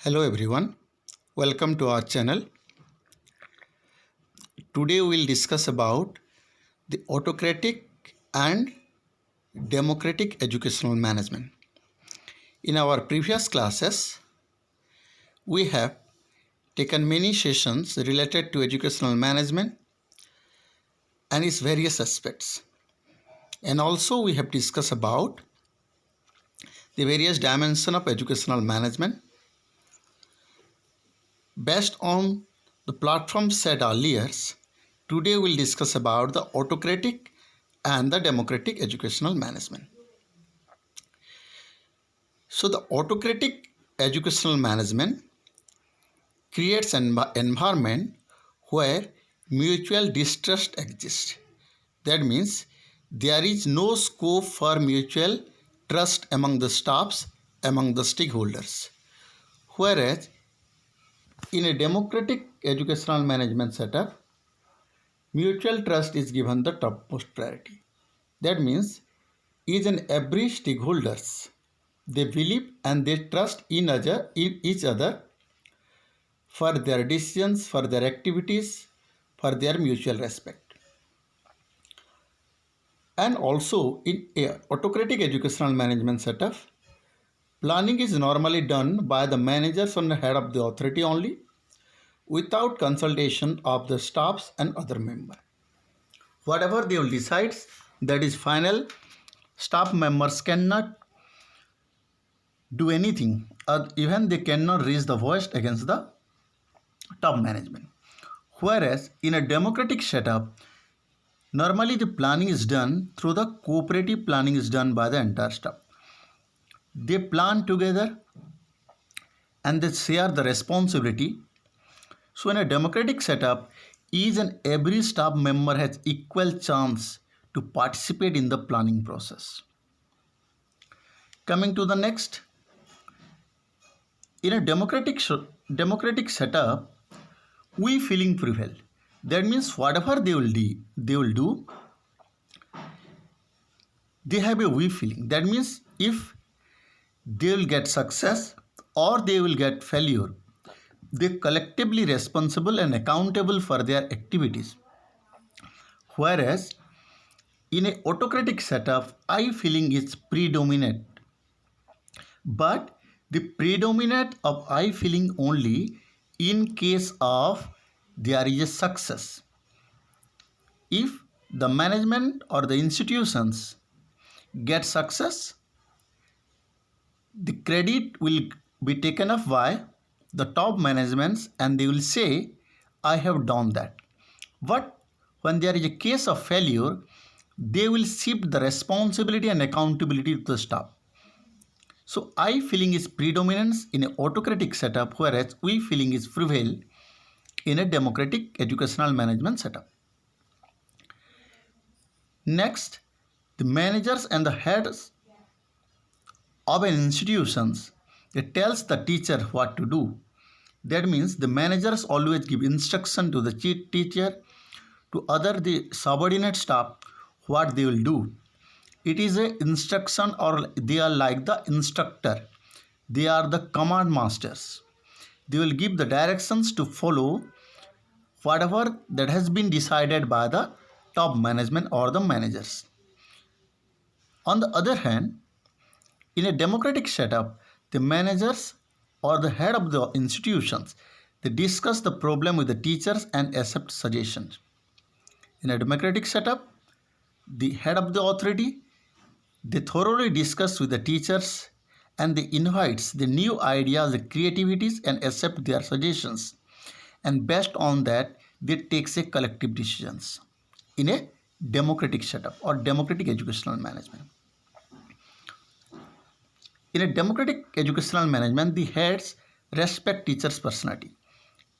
Hello everyone, welcome to our channel. Today we will discuss about the autocratic and democratic educational management. In our previous classes, we have taken many sessions related to educational management and its various aspects. And also we have discussed about the various dimensions of educational management. Based on the platform said earlier, today we'll discuss about the autocratic and the democratic educational management. So the autocratic educational management creates an environment where mutual distrust exists. That means there is no scope for mutual trust among the staffs, among the stakeholders. Whereas in a democratic educational management setup, mutual trust is given the topmost priority. That means each and every stakeholders, they believe and they trust in each other for their decisions, for their activities, for their mutual respect. And also in a autocratic educational management setup, planning is normally done by the managers on the head of the authority only, without consultation of the staffs and other members. Whatever they will decide, that is final. Staff members cannot do anything, or even they cannot raise the voice against the top management. Whereas in a democratic setup, normally the planning is done through the cooperative planning is done by the entire staff. They plan together and they share the responsibility. So in a democratic setup, each and every staff member has equal chance to participate in the planning process. Coming to the next, in a democratic setup, we feeling prevail. That means whatever they will do, they have a we feeling. That means if they will get success or they will get failure, they collectively responsible and accountable for their activities. Whereas in a autocratic setup, I feeling is predominant, but the predominant of I feeling only in case of there is a success. If the management or the institutions get success, the credit will be taken up by the top managements and they will say, I have done that. But when there is a case of failure, they will shift the responsibility and accountability to the staff. So I feeling is predominance in an autocratic setup, whereas we feeling is prevail in a democratic educational management setup. Next, the managers and the heads of an institutions, it tells the teacher what to do. That means the managers always give instruction to the teacher, to other the subordinate staff what they will do. It is a instruction, or they are like the instructor. They are the command masters. They will give the directions to follow whatever that has been decided by the top management or the managers. On the other hand, in a democratic setup, the managers or the head of the institutions, they discuss the problem with the teachers and accept suggestions. In a democratic setup, the head of the authority, they thoroughly discuss with the teachers and they invites the new ideas, the creativities and accept their suggestions. And based on that, they takes a collective decisions in a democratic setup or democratic educational management. In a democratic educational management, the heads respect teachers' personality.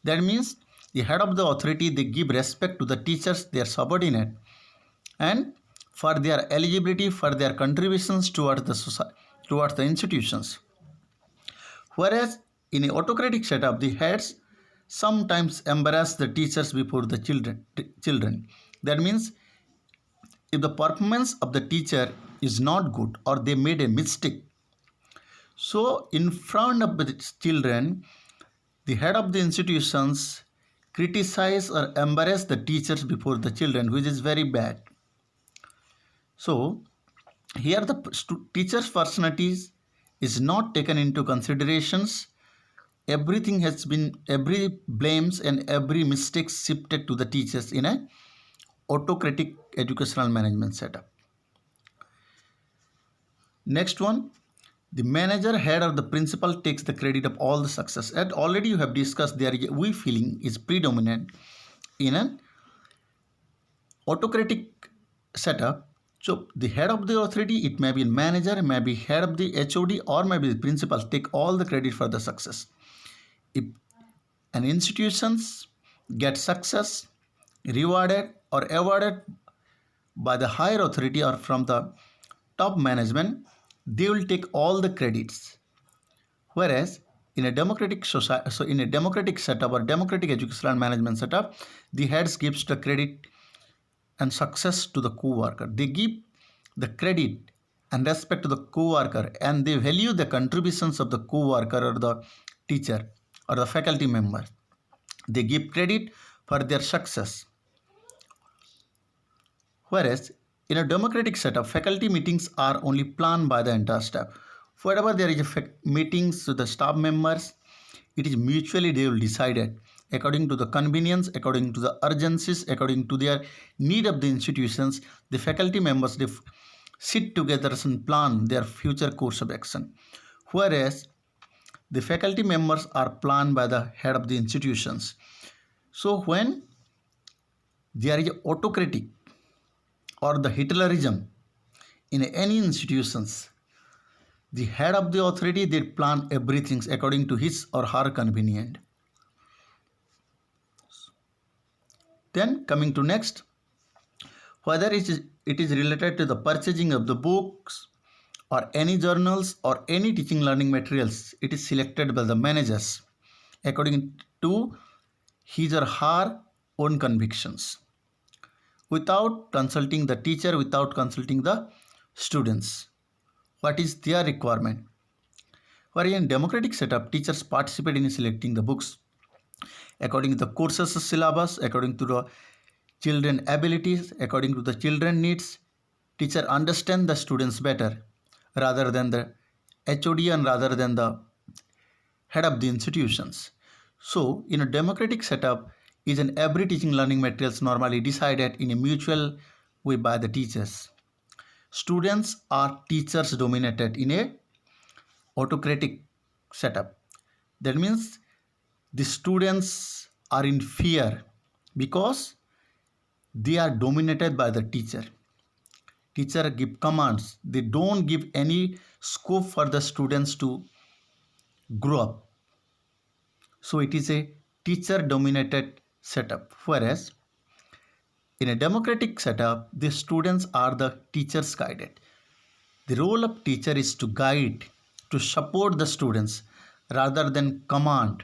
That means the head of the authority, they give respect to the teachers, their subordinate, and for their eligibility, for their contributions towards the society, towards the institutions. Whereas in an autocratic setup, the heads sometimes embarrass the teachers before the children. That means if the performance of the teacher is not good or they made a mistake, So in front of the children, the head of the institutions criticize or embarrass the teachers before the children, which is very bad. So here the teacher's personalities is not taken into considerations. Everything has been, every blames and every mistake shifted to the teachers in a autocratic educational management setup. Next one, the manager, head, or the principal takes the credit of all the success. And already you have discussed there is a we feeling is predominant in an autocratic setup. So the head of the authority, it may be manager, may be head of the HOD, or maybe the principal, take all the credit for the success. If an institutions get success rewarded or awarded by the higher authority or from the top management, they will take all the credits. Whereas in a democratic society, so in a democratic setup or democratic educational management setup, the heads gives the credit and success to the co-worker. They give the credit and respect to the co-worker, and they value the contributions of the co-worker or the teacher or the faculty member. They give credit for their success. Whereas in a democratic setup, faculty meetings are only planned by the entire staff. Wherever there is a meetings to the staff members, it is mutually they will decided according to the convenience, according to the urgencies, according to their need of the institutions. The faculty members they sit together and plan their future course of action. Whereas the faculty members are planned by the head of the institutions. So when there is autocratic or the Hitlerism in any institutions, the head of the authority they plan everything according to his or her convenient. Then coming to next, whether it is related to the purchasing of the books or any journals or any teaching learning materials, it is selected by the managers according to his or her own convictions, without consulting the teacher, without consulting the students. What is their requirement? Where in democratic setup, teachers participate in selecting the books according to the courses syllabus, according to the children abilities, according to the children needs. Teacher understand the students better rather than the HOD and rather than the head of the institutions. So in a democratic setup, is in every teaching learning materials normally decided in a mutual way by the teachers. Students are teachers dominated in a autocratic setup. That means the students are in fear because they are dominated by the teacher. Teacher give commands. They don't give any scope for the students to grow up. So it is a teacher dominated setup. Whereas in a democratic setup, the students are the teachers guided. The role of teacher is to guide, to support the students rather than command.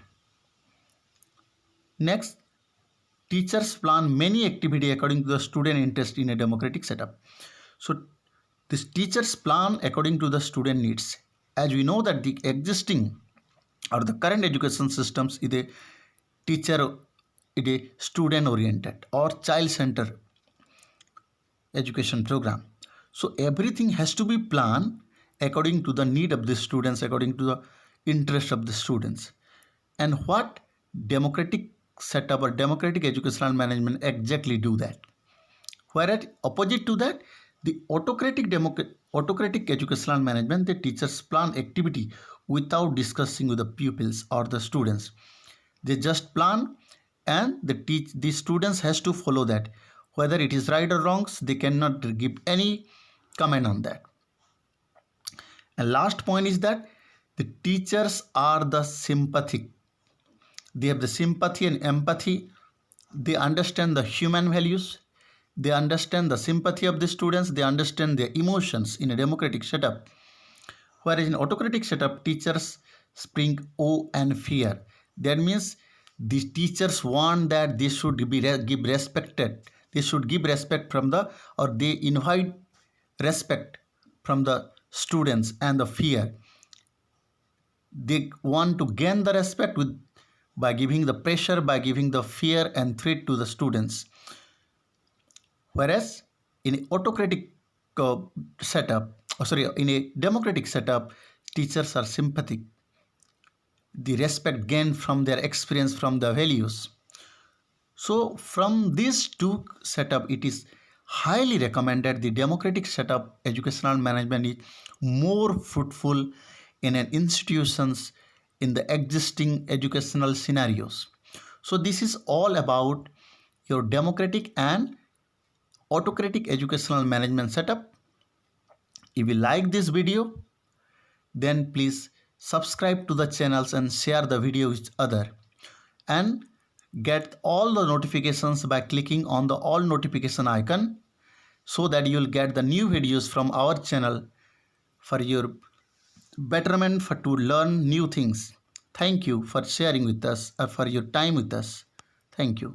Next, teachers plan many activity according to the student interest in a democratic setup. So these teachers plan according to the student needs. As we know that the existing or the current education systems is a teacher, is a student oriented or child centered education program. So everything has to be planned according to the need of the students, according to the interest of the students. And what democratic setup or democratic educational management exactly do that? Whereas opposite to that, the autocratic educational management, the teachers plan activity without discussing with the pupils or the students. They just plan and the students has to follow that. Whether it is right or wrong, they cannot give any comment on that. And last point is that the teachers are the sympathetic. They have the sympathy and empathy. They understand the human values. They understand the sympathy of the students. They understand their emotions in a democratic setup. Whereas in autocratic setup, teachers spring awe and fear. That means the teachers want that they should give respected. They should give respect from the, or they invite respect from the students and the fear. They want to gain the respect by giving the pressure, by giving the fear and threat to the students. Whereas in autocratic uh, setup, in a democratic setup, teachers are sympathetic. The respect gained from their experience, from the values. So from these two setup, it is highly recommended the democratic setup educational management is more fruitful in an institutions in the existing educational scenarios. So this is all about your democratic and autocratic educational management setup. If you like this video, then please subscribe to the channels and share the video with other, and get all the notifications by clicking on the all notification icon, so that you will get the new videos from our channel for your betterment, for to learn new things. Thank you for sharing with us or for your time with us. Thank you.